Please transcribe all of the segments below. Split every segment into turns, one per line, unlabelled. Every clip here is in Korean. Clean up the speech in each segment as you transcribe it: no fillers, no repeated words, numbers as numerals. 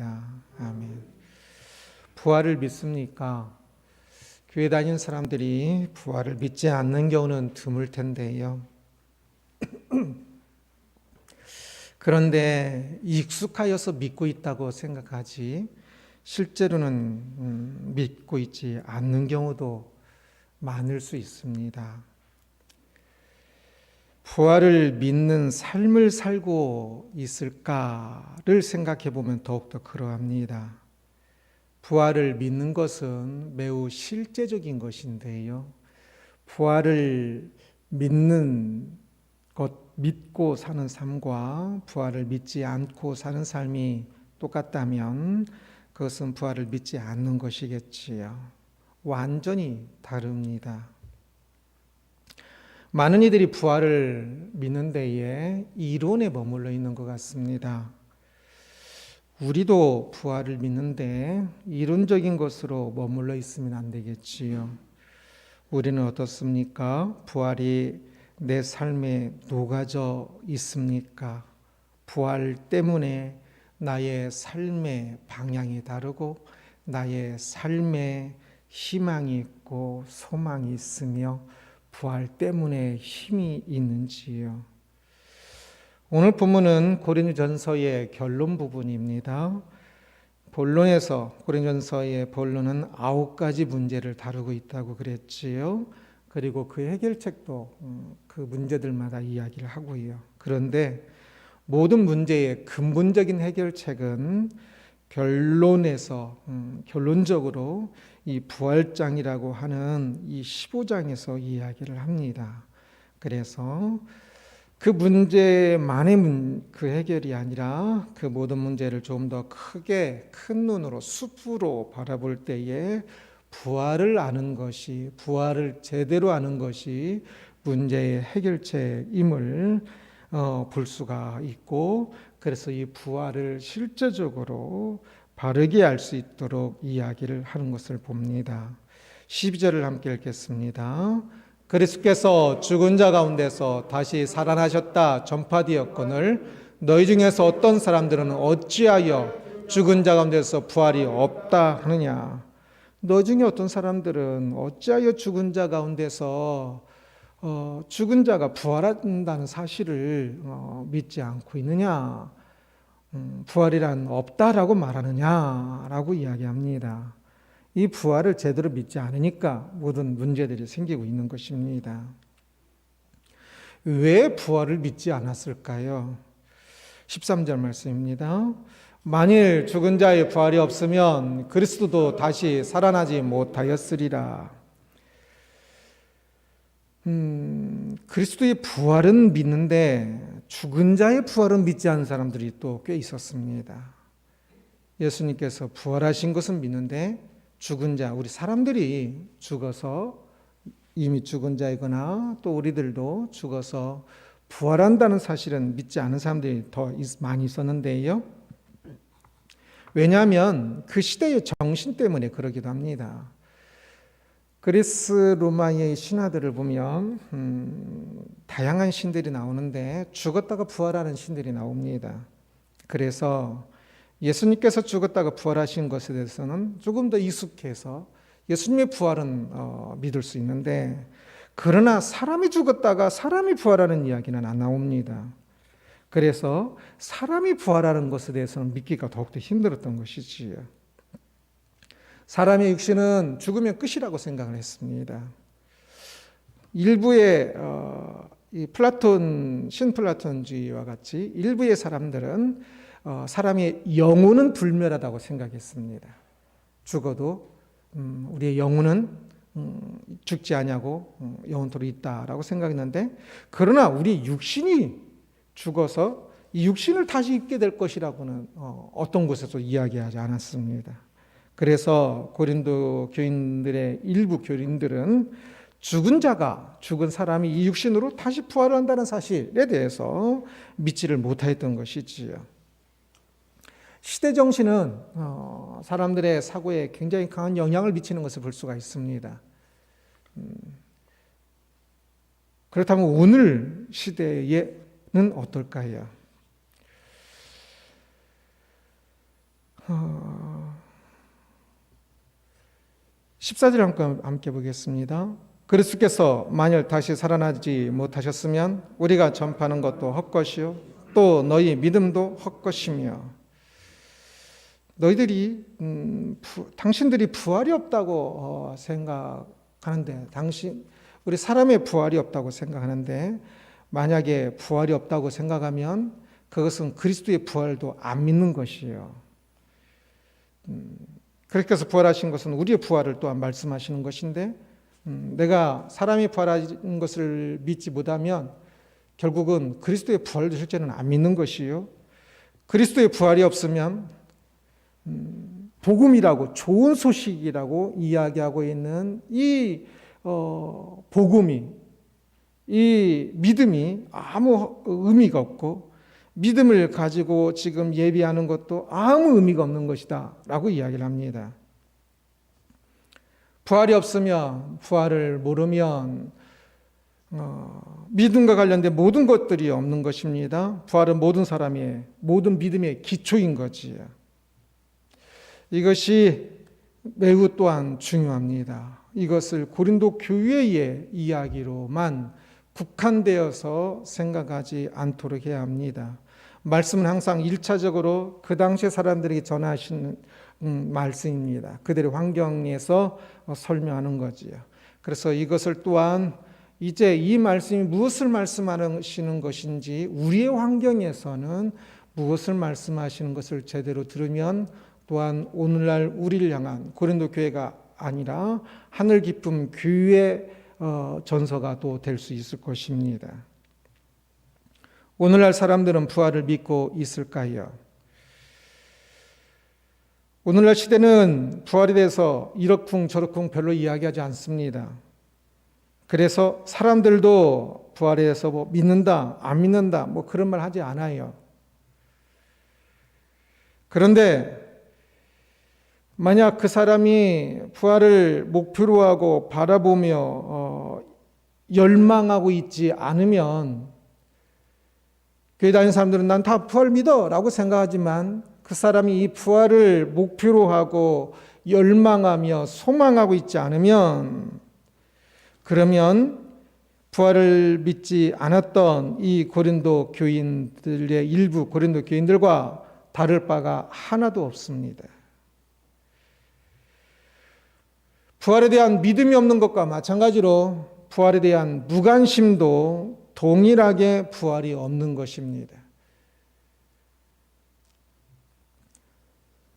아멘. 부활을 믿습니까? 교회 다니는 사람들이 부활을 믿지 않는 경우는 드물 텐데요. 그런데 익숙하여서 믿고 있다고 생각하지 실제로는 믿고 있지 않는 경우도 많을 수 있습니다. 부활을 믿는 삶을 살고 있을까를 생각해 보면 더욱더 그러합니다. 부활을 믿는 것은 매우 실제적인 것인데요. 부활을 믿는 것, 믿고 사는 삶과 부활을 믿지 않고 사는 삶이 똑같다면 그것은 부활을 믿지 않는 것이겠지요. 완전히 다릅니다. 많은 이들이 부활을 믿는 데에 이론에 머물러 있는 것 같습니다. 우리도 부활을 믿는데 이론적인 것으로 머물러 있으면 안 되겠지요. 우리는 어떻습니까? 부활이 내 삶에 녹아져 있습니까? 부활 때문에 나의 삶의 방향이 다르고 나의 삶에 희망이 있고 소망이 있으며 부활 때문에 힘이 있는지요. 오늘 본문은 고린도전서의 결론 부분입니다. 본론에서 고린도전서의 본론은 9가지 문제를 다루고 있다고 그랬지요. 그리고 그 해결책도 그 문제들마다 이야기를 하고요. 그런데 모든 문제의 근본적인 해결책은 결론에서 결론적으로 이 부활장이라고 하는 이 15장에서 이야기를 합니다. 그래서 그 문제만의 그 해결이 아니라 그 모든 문제를 좀 더 크게 큰 눈으로 숲으로 바라볼 때에 부활을 아는 것이, 부활을 제대로 아는 것이 문제의 해결책임을 볼 수가 있고, 그래서 이 부활을 실제적으로 바르게 알 수 있도록 이야기를 하는 것을 봅니다. 12절을 함께 읽겠습니다. 그리스도께서 죽은 자 가운데서 다시 살아나셨다 전파되었거늘 너희 중에서 어떤 사람들은 어찌하여 죽은 자 가운데서 부활이 없다 하느냐. 너 중에 어떤 사람들은 어찌하여 죽은 자 가운데서 죽은 자가 부활한다는 사실을 믿지 않고 있느냐. 부활이란 없다라고 말하느냐라고 이야기합니다. 이 부활을 제대로 믿지 않으니까 모든 문제들이 생기고 있는 것입니다. 왜 부활을 믿지 않았을까요? 13절 말씀입니다. 만일 죽은 자의 부활이 없으면 그리스도도 다시 살아나지 못하였으리라. 그리스도의 부활은 믿는데 죽은 자의 부활은 믿지 않는 사람들이 또 꽤 있었습니다. 예수님께서 부활하신 것은 믿는데 죽은 자, 우리 사람들이 죽어서 이미 죽은 자이거나 또 우리들도 죽어서 부활한다는 사실은 믿지 않은 사람들이 더 많이 있었는데요. 왜냐하면 그 시대의 정신 때문에 그러기도 합니다. 그리스 로마의 신화들을 보면 다양한 신들이 나오는데 죽었다가 부활하는 신들이 나옵니다. 그래서 예수님께서 죽었다가 부활하신 것에 대해서는 조금 더 익숙해서 예수님의 부활은 믿을 수 있는데, 그러나 사람이 죽었다가 사람이 부활하는 이야기는 안 나옵니다. 그래서 사람이 부활하는 것에 대해서는 믿기가 더욱더 힘들었던 것이지요. 사람의 육신은 죽으면 끝이라고 생각을 했습니다. 일부의 신플라톤주의와 같이 일부의 사람들은 사람의 영혼은 불멸하다고 생각했습니다. 죽어도 우리의 영혼은 죽지 아니하고 영원토록 있다라고 생각했는데, 그러나 우리 육신이 죽어서 이 육신을 다시 입게 될 것이라고는 어떤 곳에서 이야기하지 않았습니다. 그래서 고린도 교인들의 일부 교인들은 죽은 사람이 이 육신으로 다시 부활한다는 사실에 대해서 믿지를 못하였던 것이지요. 시대 정신은 사람들의 사고에 굉장히 강한 영향을 미치는 것을 볼 수가 있습니다. 그렇다면 오늘 시대에는 어떨까요? 14절 함께 보겠습니다. 그리스도께서 만일 다시 살아나지 못하셨으면 우리가 전파하는 것도 헛것이요 또 너희 믿음도 헛것이며. 너희들이 당신들이 부활이 없다고 생각하는데, 우리 사람의 부활이 없다고 생각하는데, 만약에 부활이 없다고 생각하면 그것은 그리스도의 부활도 안 믿는 것이에요. 그렇게 해서 부활하신 것은 우리의 부활을 또한 말씀하시는 것인데, 내가 사람이 부활하는 것을 믿지 못하면 결국은 그리스도의 부활도 실제는 안 믿는 것이요, 그리스도의 부활이 없으면 복음이라고, 좋은 소식이라고 이야기하고 있는 이 복음이, 이 믿음이 아무 의미가 없고, 믿음을 가지고 지금 예비하는 것도 아무 의미가 없는 것이다 라고 이야기를 합니다. 부활이 없으면, 부활을 모르면 믿음과 관련된 모든 것들이 없는 것입니다. 부활은 모든 사람의, 모든 믿음의 기초인 거지요. 이것이 매우 또한 중요합니다. 이것을 고린도 교회의 이야기로만 국한되어서 생각하지 않도록 해야 합니다. 말씀은 항상 1차적으로 그 당시 사람들에게 전하시는 말씀입니다. 그들의 환경에서 설명하는 거지요. 그래서 이것을 또한 이제 이 말씀이 무엇을 말씀하시는 것인지, 우리의 환경에서는 무엇을 말씀하시는 것을 제대로 들으면 또한 오늘날 우리를 향한 고린도 교회가 아니라 하늘 깊은 교회 전서가 또 될 수 있을 것입니다. 오늘날 사람들은 부활을 믿고 있을까요? 오늘날 시대는 부활에 대해서 이러쿵 저러쿵 별로 이야기하지 않습니다. 그래서 사람들도 부활에 대해서 뭐 믿는다, 안 믿는다, 뭐 그런 말 하지 않아요. 그런데 만약 그 사람이 부활을 목표로 하고 바라보며 열망하고 있지 않으면, 교회 다니는 사람들은 난 다 부활 믿어 라고 생각하지만, 그 사람이 이 부활을 목표로 하고 열망하며 소망하고 있지 않으면, 그러면 부활을 믿지 않았던 이 고린도 교인들의 일부 고린도 교인들과 다를 바가 하나도 없습니다. 부활에 대한 믿음이 없는 것과 마찬가지로 부활에 대한 무관심도 동일하게 부활이 없는 것입니다.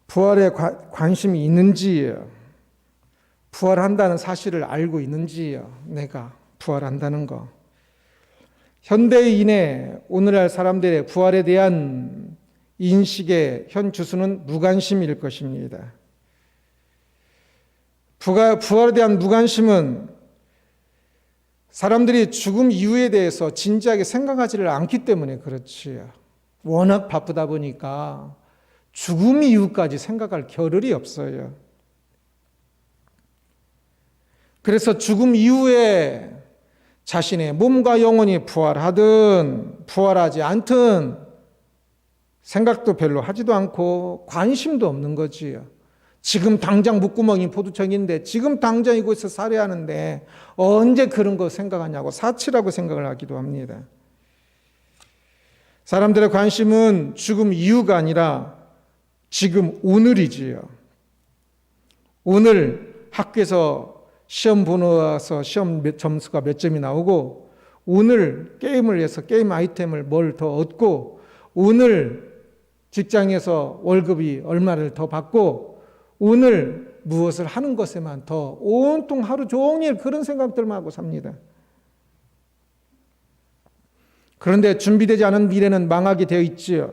부활에 관심이 있는지요? 부활한다는 사실을 알고 있는지요? 내가 부활한다는 거. 현대인의, 오늘날 사람들의 부활에 대한 인식의 현 주소는 무관심일 것입니다. 부활에 대한 무관심은 사람들이 죽음 이후에 대해서 진지하게 생각하지를 않기 때문에 그렇지요. 워낙 바쁘다 보니까 죽음 이후까지 생각할 겨를이 없어요. 그래서 죽음 이후에 자신의 몸과 영혼이 부활하든 부활하지 않든 생각도 별로 하지도 않고 관심도 없는 거지요. 지금 당장 목구멍이 포도청인데, 지금 당장 이곳에서 살해하는데 언제 그런 거 생각하냐고 사치라고 생각을 하기도 합니다. 사람들의 관심은 죽음 이후가 아니라 지금 오늘이지요. 오늘 학교에서 시험 보러 와서 시험 점수가 몇 점이 나오고, 오늘 게임을 해서 게임 아이템을 뭘 더 얻고, 오늘 직장에서 월급이 얼마를 더 받고, 오늘 무엇을 하는 것에만 더 온통 하루 종일 그런 생각들만 하고 삽니다. 그런데 준비되지 않은 미래는 망하게 되어 있지요.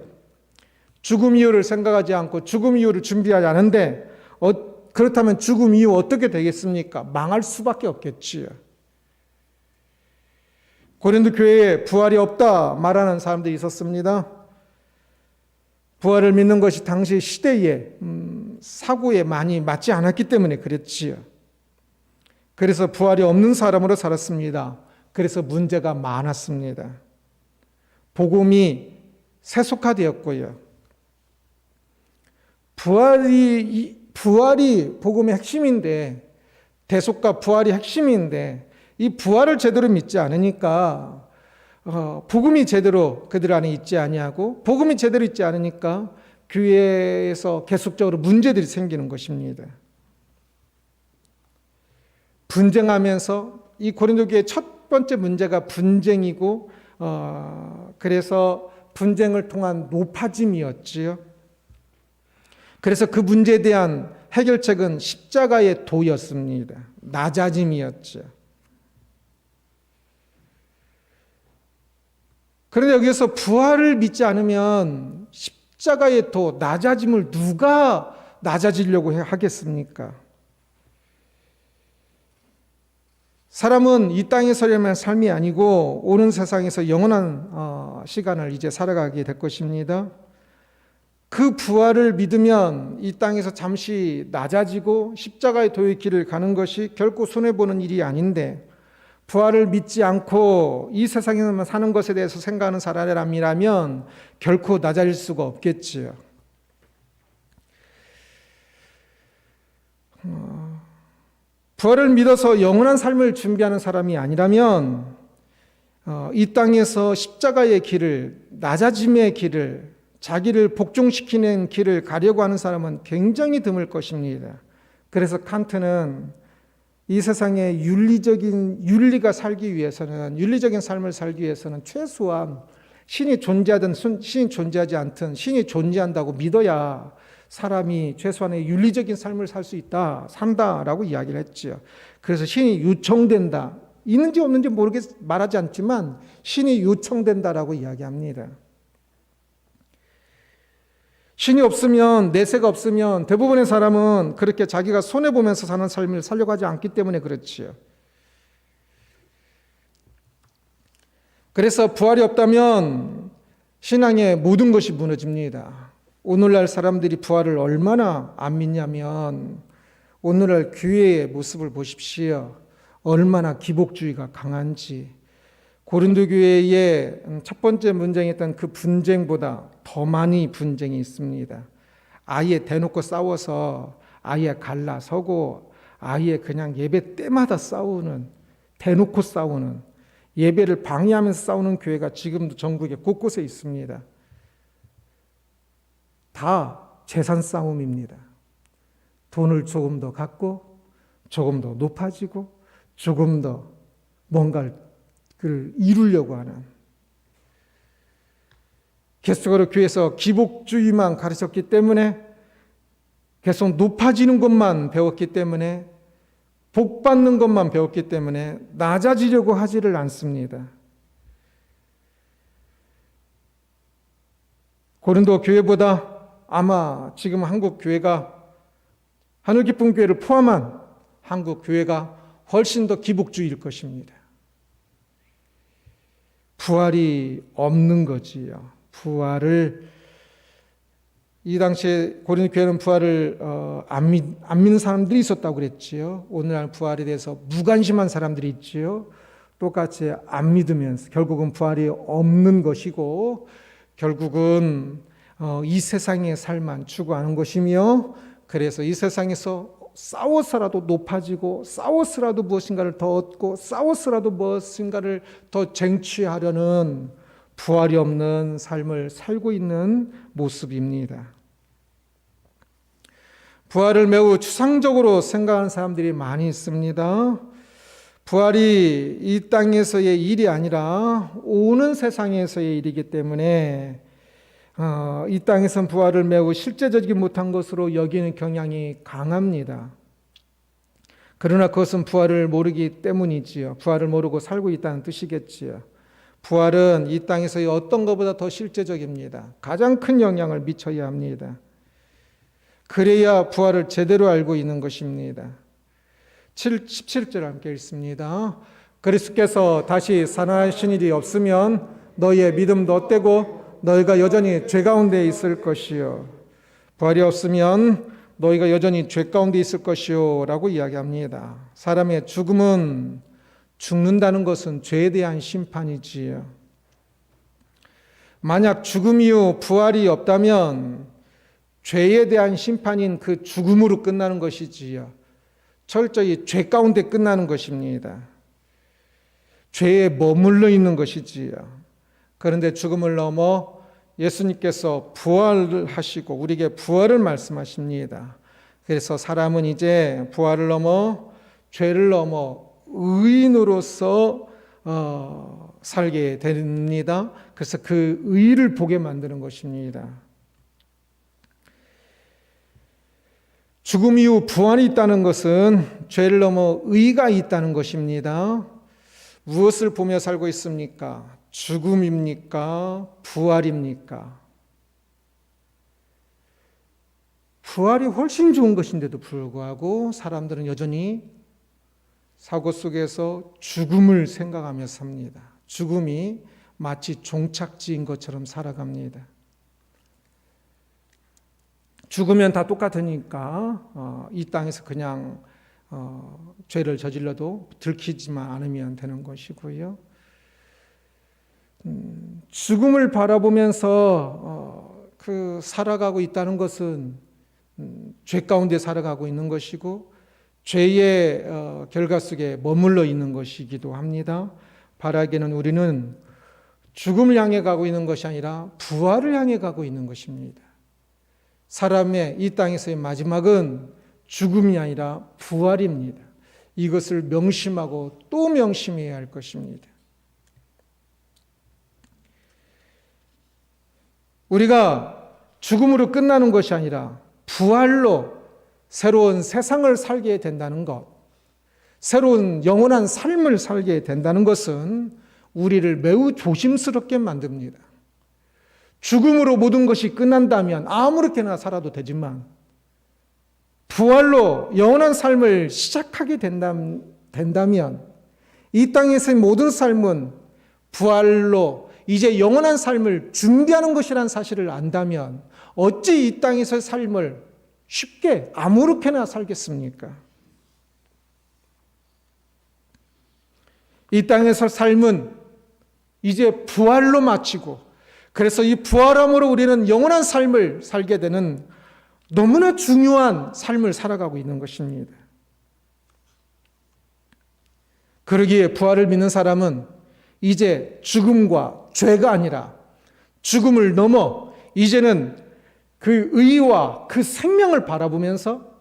죽음 이후를 생각하지 않고 죽음 이후를 준비하지 않은데, 그렇다면 죽음 이후 어떻게 되겠습니까? 망할 수밖에 없겠지요. 고린도 교회에 부활이 없다 말하는 사람들이 있었습니다. 부활을 믿는 것이 당시 시대의 사고에 많이 맞지 않았기 때문에 그랬지요. 그래서 부활이 없는 사람으로 살았습니다. 그래서 문제가 많았습니다. 복음이 세속화되었고요. 부활이 복음의 핵심인데 대속과 부활이 핵심인데 이 부활을 제대로 믿지 않으니까 복음이 제대로 그들 안에 있지 아니하고 복음이 제대로 있지 않으니까 교회에서 계속적으로 문제들이 생기는 것입니다. 분쟁하면서 이 고린도 교회의 첫 번째 문제가 분쟁이고 그래서 분쟁을 통한 높아짐이었지요. 그래서 그 문제에 대한 해결책은 십자가의 도였습니다. 낮아짐이었죠. 그런데 여기서 부활을 믿지 않으면 십자가의 도, 낮아짐을 누가 낮아지려고 하겠습니까? 사람은 이 땅에 살려면 삶이 아니고 오는 세상에서 영원한 시간을 이제 살아가게 될 것입니다. 그 부활을 믿으면 이 땅에서 잠시 낮아지고 십자가의 도의 길을 가는 것이 결코 손해보는 일이 아닌데, 부활을 믿지 않고 이 세상에만 사는 것에 대해서 생각하는 사람이라면 결코 낮아질 수가 없겠지요. 부활을 믿어서 영원한 삶을 준비하는 사람이 아니라면 이 땅에서 십자가의 길을, 낮아짐의 길을, 자기를 복종시키는 길을 가려고 하는 사람은 굉장히 드물 것입니다. 그래서 칸트는 이 세상에 윤리적인 삶을 살기 위해서는 최소한 신이 존재하든 신이 존재하지 않든 신이 존재한다고 믿어야 사람이 최소한의 윤리적인 삶을 살 수 산다라고 이야기를 했죠. 그래서 신이 요청된다. 있는지 없는지 말하지 않지만 신이 요청된다라고 이야기합니다. 신이 없으면, 내세가 없으면 대부분의 사람은 그렇게 자기가 손해보면서 사는 삶을 살려고 하지 않기 때문에 그렇지요. 그래서 부활이 없다면 신앙의 모든 것이 무너집니다. 오늘날 사람들이 부활을 얼마나 안 믿냐면 오늘날 교회의 모습을 보십시오. 얼마나 기복주의가 강한지. 고린도 교회의 첫 번째 분쟁했던 그 분쟁보다 더 많이 분쟁이 있습니다. 아예 대놓고 싸워서 아예 갈라서고 아예 그냥 예배 때마다 싸우는, 대놓고 싸우는, 예배를 방해하면서 싸우는 교회가 지금도 전국에 곳곳에 있습니다. 다 재산 싸움입니다. 돈을 조금 더 갖고 조금 더 높아지고 조금 더 뭔가를 이루려고 하는, 계속적으로 교회에서 기복주의만 가르쳤기 때문에 계속 높아지는 것만 배웠기 때문에 복 받는 것만 배웠기 때문에 낮아지려고 하지를 않습니다. 고린도 교회보다 아마 지금 한국 교회가, 하늘 깊은 교회를 포함한 한국 교회가 훨씬 더 기복주의일 것입니다. 부활이 없는 거지요. 부활을, 이 당시에 고린도 교회는 부활을 안 믿는 사람들이 있었다고 그랬지요. 오늘날 부활에 대해서 무관심한 사람들이 있지요. 똑같이 안 믿으면서 결국은 부활이 없는 것이고 결국은 이 세상의 삶만 추구하는 것이며, 그래서 이 세상에서 싸워서라도 높아지고 싸워서라도 무엇인가를 더 얻고 싸워서라도 무엇인가를 더 쟁취하려는 부활이 없는 삶을 살고 있는 모습입니다. 부활을 매우 추상적으로 생각하는 사람들이 많이 있습니다. 부활이 이 땅에서의 일이 아니라 오는 세상에서의 일이기 때문에 이 땅에선 부활을 매우 실제적이지 못한 것으로 여기는 경향이 강합니다. 그러나 그것은 부활을 모르기 때문이지요. 부활을 모르고 살고 있다는 뜻이겠지요. 부활은 이 땅에서의 어떤 것보다 더 실제적입니다. 가장 큰 영향을 미쳐야 합니다. 그래야 부활을 제대로 알고 있는 것입니다. 17절 함께 읽습니다. 그리스도께서 다시 살아나신 일이 없으면 너희의 믿음도 헛되고 너희가 여전히 죄 가운데 있을 것이요. 부활이 없으면 너희가 여전히 죄 가운데 있을 것이요 라고 이야기합니다. 사람의 죽음은, 죽는다는 것은 죄에 대한 심판이지요. 만약 죽음 이후 부활이 없다면 죄에 대한 심판인 그 죽음으로 끝나는 것이지요. 철저히 죄 가운데 끝나는 것입니다. 죄에 머물러 있는 것이지요. 그런데 죽음을 넘어 예수님께서 부활하시고 우리에게 부활을 말씀하십니다. 그래서 사람은 이제 부활을 넘어 죄를 넘어 의인으로서 살게 됩니다. 그래서 그 의를 보게 만드는 것입니다. 죽음 이후 부활이 있다는 것은 죄를 넘어 의가 있다는 것입니다. 무엇을 보며 살고 있습니까? 죽음입니까? 부활입니까? 부활이 훨씬 좋은 것인데도 불구하고 사람들은 여전히 사고 속에서 죽음을 생각하며 삽니다. 죽음이 마치 종착지인 것처럼 살아갑니다. 죽으면 다 똑같으니까 이 땅에서 그냥 죄를 저질러도 들키지만 않으면 되는 것이고요. 죽음을 바라보면서 살아가고 있다는 것은 죄 가운데 살아가고 있는 것이고 죄의 결과 속에 머물러 있는 것이기도 합니다. 바라기는 우리는 죽음을 향해 가고 있는 것이 아니라 부활을 향해 가고 있는 것입니다. 사람의 이 땅에서의 마지막은 죽음이 아니라 부활입니다. 이것을 명심하고 또 명심해야 할 것입니다. 우리가 죽음으로 끝나는 것이 아니라 부활로 새로운 세상을 살게 된다는 것, 새로운 영원한 삶을 살게 된다는 것은 우리를 매우 조심스럽게 만듭니다. 죽음으로 모든 것이 끝난다면 아무렇게나 살아도 되지만 부활로 영원한 삶을 시작하게 된다면 이 땅에서의 모든 삶은 부활로 이제 영원한 삶을 준비하는 것이라는 사실을 안다면 어찌 이 땅에서의 삶을 쉽게 아무렇게나 살겠습니까? 이 땅에서 삶은 이제 부활로 마치고 그래서 이 부활함으로 우리는 영원한 삶을 살게 되는 너무나 중요한 삶을 살아가고 있는 것입니다. 그러기에 부활을 믿는 사람은 이제 죽음과 죄가 아니라 죽음을 넘어 이제는 그 의와 그 생명을 바라보면서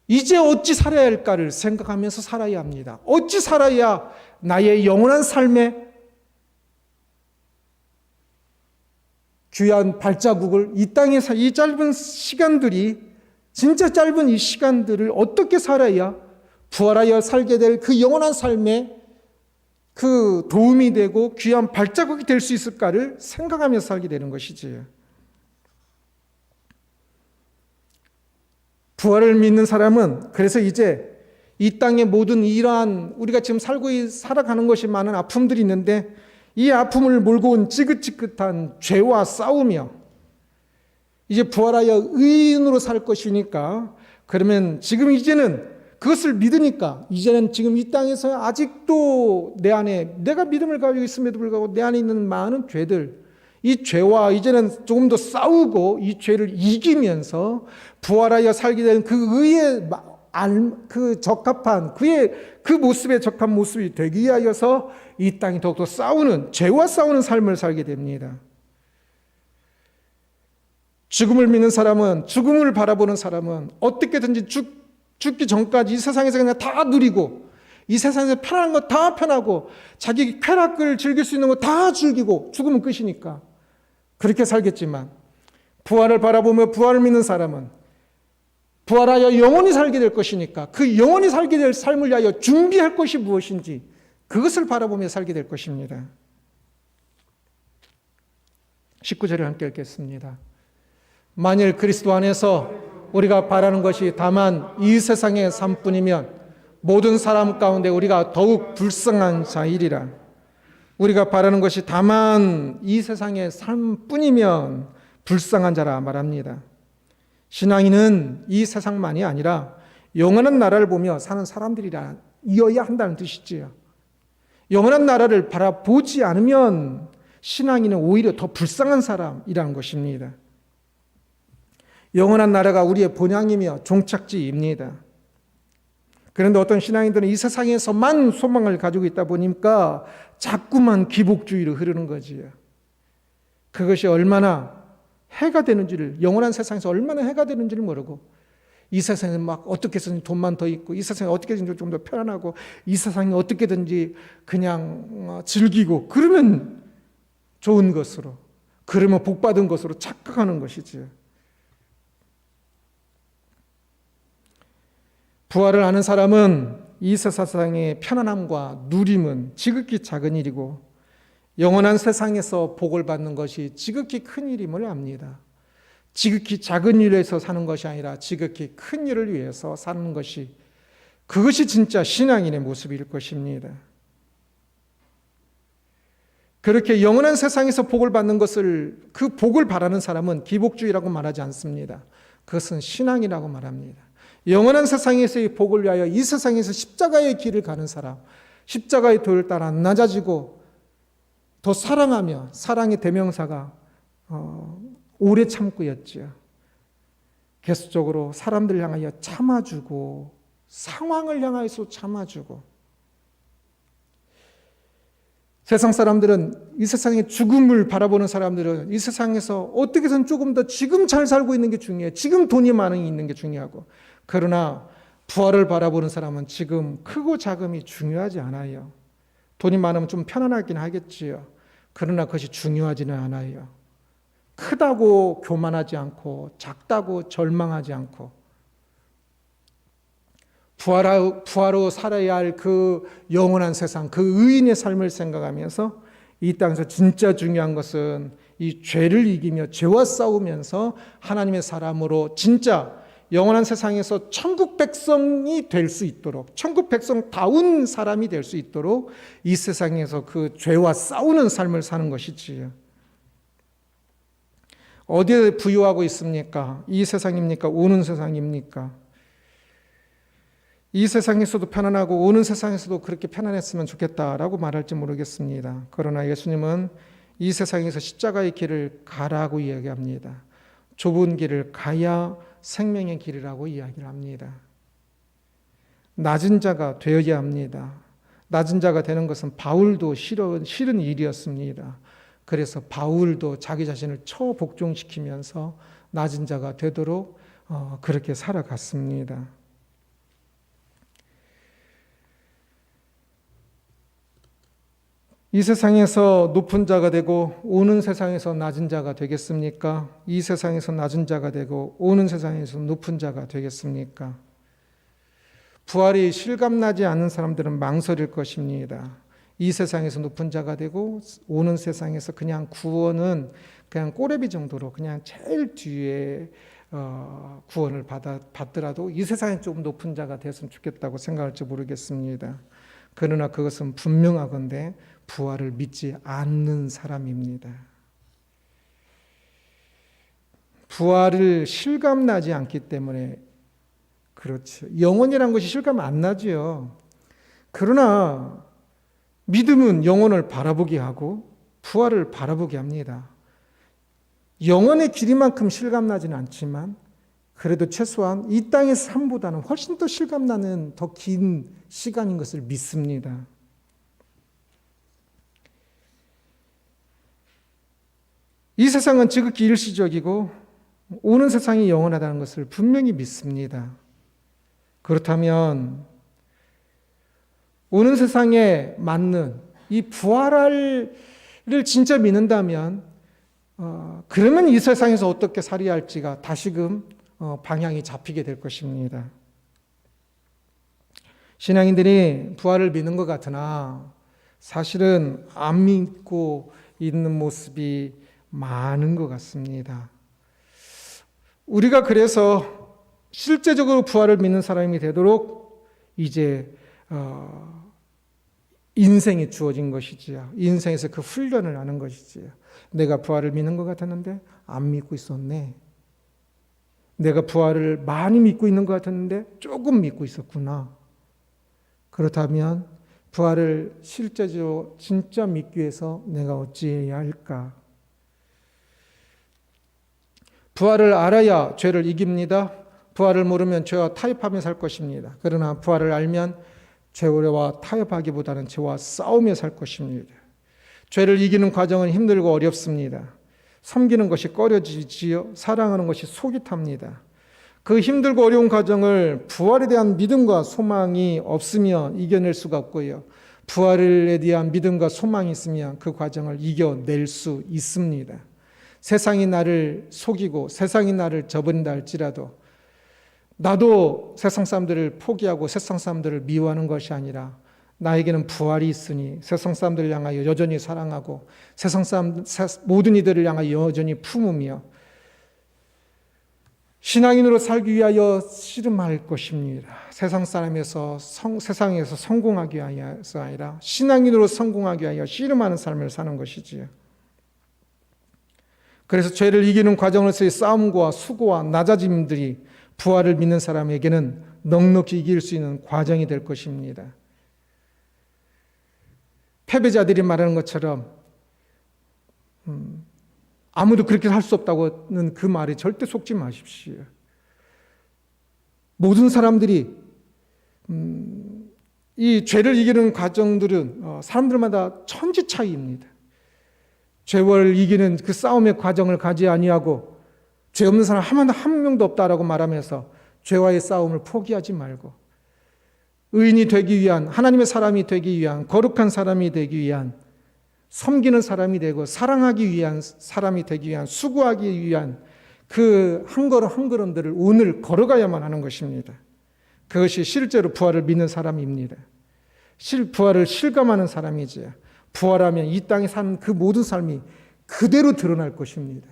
이제 어찌 살아야 할까를 생각하면서 살아야 합니다. 어찌 살아야 나의 영원한 삶에 귀한 발자국을 이 땅에서 이 짧은 시간들이 진짜 짧은 이 시간들을 어떻게 살아야 부활하여 살게 될 그 영원한 삶에 그 도움이 되고 귀한 발자국이 될 수 있을까를 생각하면서 살게 되는 것이지요. 부활을 믿는 사람은 그래서 이제 이 땅의 모든 이러한 우리가 지금 살아가는 것이 많은 아픔들이 있는데 이 아픔을 몰고 온 지긋지긋한 죄와 싸우며 이제 부활하여 의인으로 살 것이니까 그러면 지금 이제는 그것을 믿으니까 이제는 지금 이 땅에서 아직도 내 안에 내가 믿음을 가지고 있음에도 불구하고 내 안에 있는 많은 죄들 이 죄와 이제는 조금 더 싸우고 이 죄를 이기면서 부활하여 살게 되는 그 의의 그 적합한 그의 그 모습에 적합한 모습이 되기 위하여서 이 땅이 더욱더 싸우는 죄와 싸우는 삶을 살게 됩니다. 죽음을 믿는 사람은 죽음을 바라보는 사람은 어떻게든지 죽기 전까지 이 세상에서 그냥 다 누리고 이 세상에서 편한 거 다 편하고 자기 쾌락을 즐길 수 있는 거 다 즐기고 죽으면 끝이니까 그렇게 살겠지만 부활을 바라보며 부활을 믿는 사람은 부활하여 영원히 살게 될 것이니까 그 영원히 살게 될 삶을 위하여 준비할 것이 무엇인지 그것을 바라보며 살게 될 것입니다. 19절을 함께 읽겠습니다. 만일 그리스도 안에서 우리가 바라는 것이 다만 이 세상의 삶뿐이면 모든 사람 가운데 우리가 더욱 불쌍한 자이리라. 우리가 바라는 것이 다만 이 세상의 삶뿐이면 불쌍한 자라 말합니다. 신앙인은 이 세상만이 아니라 영원한 나라를 보며 사는 사람들이어야 한다는 뜻이지요. 영원한 나라를 바라보지 않으면 신앙인은 오히려 더 불쌍한 사람이라는 것입니다. 영원한 나라가 우리의 본향이며 종착지입니다. 그런데 어떤 신앙인들은 이 세상에서만 소망을 가지고 있다 보니까 자꾸만 기복주의로 흐르는 거지요. 그것이 얼마나 해가 되는지를, 영원한 세상에서 얼마나 해가 되는지를 모르고, 이 세상에 막 어떻게 해서든 돈만 더 있고, 이 세상에 어떻게든지 좀 더 편안하고, 이 세상에 어떻게든지 그냥 즐기고, 그러면 좋은 것으로, 그러면 복받은 것으로 착각하는 것이지. 부활을 아는 사람은 이 세상의 편안함과 누림은 지극히 작은 일이고, 영원한 세상에서 복을 받는 것이 지극히 큰 일임을 압니다. 지극히 작은 일에서 사는 것이 아니라 지극히 큰 일을 위해서 사는 것이, 그것이 진짜 신앙인의 모습일 것입니다. 그렇게 영원한 세상에서 복을 받는 것을, 그 복을 바라는 사람은 기복주의라고 말하지 않습니다. 그것은 신앙이라고 말합니다. 영원한 세상에서의 복을 위하여 이 세상에서 십자가의 길을 가는 사람, 십자가의 도를 따라 낮아지고 더 사랑하며, 사랑의 대명사가 오래 참고였지요. 계속적으로 사람들을 향하여 참아주고, 상황을 향하여서 참아주고. 세상 사람들은, 이 세상의 죽음을 바라보는 사람들은 이 세상에서 어떻게 해서는 조금 더 지금 잘 살고 있는 게 중요해. 지금 돈이 많이 있는 게 중요하고. 그러나 부활을 바라보는 사람은 지금 크고 작음이 중요하지 않아요. 돈이 많으면 좀 편안하긴 하겠지요. 그러나 그것이 중요하지는 않아요. 크다고 교만하지 않고, 작다고 절망하지 않고, 부활로 살아야 할 그 영원한 세상, 그 의인의 삶을 생각하면서 이 땅에서 진짜 중요한 것은 이 죄를 이기며 죄와 싸우면서 하나님의 사람으로 진짜 영원한 세상에서 천국 백성이 될 수 있도록, 천국 백성다운 사람이 될 수 있도록 이 세상에서 그 죄와 싸우는 삶을 사는 것이지요. 어디에 부유하고 있습니까? 이 세상입니까? 오는 세상입니까? 이 세상에서도 편안하고 오는 세상에서도 그렇게 편안했으면 좋겠다라고 말할지 모르겠습니다. 그러나 예수님은 이 세상에서 십자가의 길을 가라고 이야기합니다. 좁은 길을 가야 생명의 길이라고 이야기를 합니다. 낮은 자가 되어야 합니다. 낮은 자가 되는 것은 바울도 싫은 일이었습니다. 그래서 바울도 자기 자신을 처복종시키면서 낮은 자가 되도록 그렇게 살아갔습니다. 이 세상에서 높은 자가 되고 오는 세상에서 낮은 자가 되겠습니까? 이 세상에서 낮은 자가 되고 오는 세상에서 높은 자가 되겠습니까? 부활이 실감나지 않는 사람들은 망설일 것입니다. 이 세상에서 높은 자가 되고 오는 세상에서 그냥 구원은 그냥 꼬레비 정도로 그냥 제일 뒤에 구원을 받더라도 이 세상에 조금 높은 자가 됐으면 좋겠다고 생각할지 모르겠습니다. 그러나 그것은 분명하건대 부활을 믿지 않는 사람입니다. 부활을 실감나지 않기 때문에 그렇죠. 영혼이란 것이 실감 안 나지요. 그러나 믿음은 영혼을 바라보게 하고 부활을 바라보게 합니다. 영혼의 길이만큼 실감나지는 않지만 그래도 최소한 이 땅의 삶보다는 훨씬 더 실감나는 더 긴 시간인 것을 믿습니다. 이 세상은 지극히 일시적이고 오는 세상이 영원하다는 것을 분명히 믿습니다. 그렇다면 오는 세상에 맞는 이 부활을 진짜 믿는다면 그러면 이 세상에서 어떻게 살아야 할지가 다시금 방향이 잡히게 될 것입니다. 신앙인들이 부활을 믿는 것 같으나 사실은 안 믿고 있는 모습이 많은 것 같습니다. 우리가 그래서 실제적으로 부활을 믿는 사람이 되도록 이제 인생이 주어진 것이지요. 인생에서 그 훈련을 하는 것이지요. 내가 부활을 믿는 것 같았는데 안 믿고 있었네. 내가 부활을 많이 믿고 있는 것 같았는데 조금 믿고 있었구나. 그렇다면 부활을 실제적으로 진짜 믿기 위해서 내가 어찌해야 할까? 부활을 알아야 죄를 이깁니다. 부활을 모르면 죄와 타협하며 살 것입니다. 그러나 부활을 알면 죄와 타협하기보다는 죄와 싸우며 살 것입니다. 죄를 이기는 과정은 힘들고 어렵습니다. 섬기는 것이 꺼려지지요. 사랑하는 것이 속이 탑니다. 그 힘들고 어려운 과정을 부활에 대한 믿음과 소망이 없으면 이겨낼 수가 없고요. 부활에 대한 믿음과 소망이 있으면 그 과정을 이겨낼 수 있습니다. 세상이 나를 속이고 세상이 나를 저버린다 할지라도 나도 세상 사람들을 포기하고 세상 사람들을 미워하는 것이 아니라 나에게는 부활이 있으니 세상 사람들을 향하여 여전히 사랑하고 세상 사람 모든 이들을 향하여 여전히 품으며 신앙인으로 살기 위하여 씨름할 것입니다. 세상에서 성공하기 위해서 아니라 신앙인으로 성공하기 위하여 씨름하는 삶을 사는 것이지요. 그래서 죄를 이기는 과정에서의 싸움과 수고와 낮아짐들이 부활을 믿는 사람에게는 넉넉히 이길 수 있는 과정이 될 것입니다. 패배자들이 말하는 것처럼 아무도 그렇게 할 수 없다고는 그 말에 절대 속지 마십시오. 모든 사람들이 이 죄를 이기는 과정들은 사람들마다 천지 차이입니다. 죄를 이기는 그 싸움의 과정을 가지 아니하고 죄 없는 사람 한 명도 없다라고 말하면서 죄와의 싸움을 포기하지 말고 의인이 되기 위한 하나님의 사람이 되기 위한 거룩한 사람이 되기 위한 섬기는 사람이 되고 사랑하기 위한 사람이 되기 위한 수고하기 위한 그 한 걸음 한 걸음들을 오늘 걸어가야만 하는 것입니다. 그것이 실제로 부활을 믿는 사람입니다. 부활을 실감하는 사람이지. 부활하면 이 땅에 사는 그 모든 삶이 그대로 드러날 것입니다.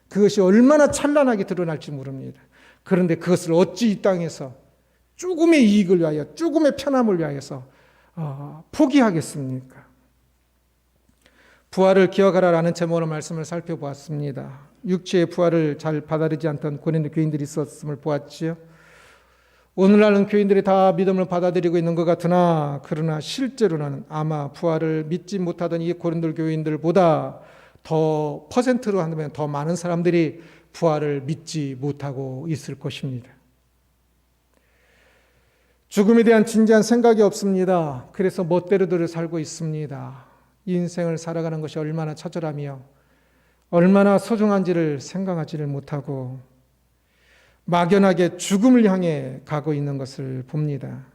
그것이 얼마나 찬란하게 드러날지 모릅니다. 그런데 그것을 어찌 이 땅에서 조금의 이익을 위하여 조금의 편함을 위하여서 포기하겠습니까? 부활을 기억하라라는 제목으로 말씀을 살펴보았습니다. 육체의 부활을 잘 받아들이지 않던 고린도 교인들이 있었음을 보았지요. 오늘날은 교인들이 다 믿음을 받아들이고 있는 것 같으나 그러나 실제로는 아마 부활을 믿지 못하던 이 고린도 교인들보다 더 퍼센트로 한다면 더 많은 사람들이 부활을 믿지 못하고 있을 것입니다. 죽음에 대한 진지한 생각이 없습니다. 그래서 멋대로들 살고 있습니다. 인생을 살아가는 것이 얼마나 처절하며 얼마나 소중한지를 생각하지를 못하고 막연하게 죽음을 향해 가고 있는 것을 봅니다.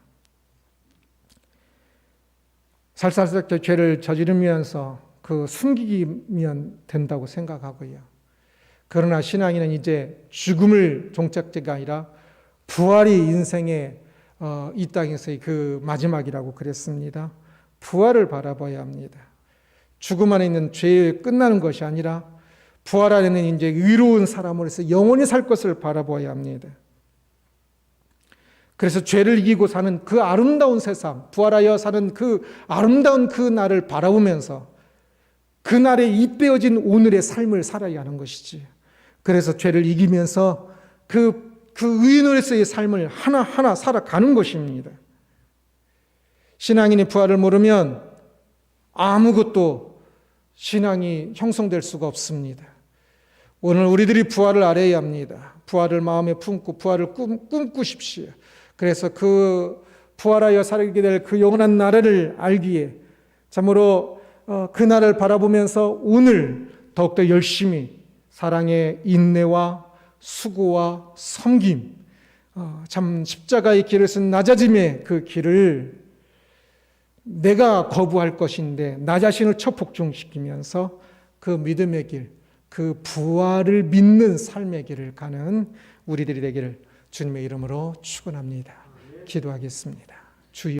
살살살게 죄를 저지르면서 그 숨기면 된다고 생각하고요. 그러나 신앙인은 이제 죽음을 종착지가 아니라 부활이 인생의 이 땅에서의 그 마지막이라고 그랬습니다. 부활을 바라봐야 합니다. 죽음 안에 있는 죄에 끝나는 것이 아니라 부활 안에는 이제 의로운 사람으로서 영원히 살 것을 바라봐야 합니다. 그래서 죄를 이기고 사는 그 아름다운 세상, 부활하여 사는 그 아름다운 그 날을 바라보면서 그 날에 잇대어진 오늘의 삶을 살아야 하는 것이지. 그래서 죄를 이기면서 그 의인으로서의 삶을 하나하나 살아가는 것입니다. 신앙인이 부활을 모르면 아무것도 신앙이 형성될 수가 없습니다. 오늘 우리들이 부활을 알아야 합니다. 부활을 마음에 품고 부활을 꿈꾸십시오. 그래서 그 부활하여 살게 될 그 영원한 나라를 알기에 참으로 그 날을 바라보면서 오늘 더욱더 열심히 사랑의 인내와 수고와 섬김, 참 십자가의 길을 쓴 낮아짐의 그 길을 내가 거부할 것인데 나 자신을 초폭중시키면서 그 믿음의 길, 그 부활을 믿는 삶의 길을 가는 우리들이 되기를 주님의 이름으로 축원합니다. 기도하겠습니다.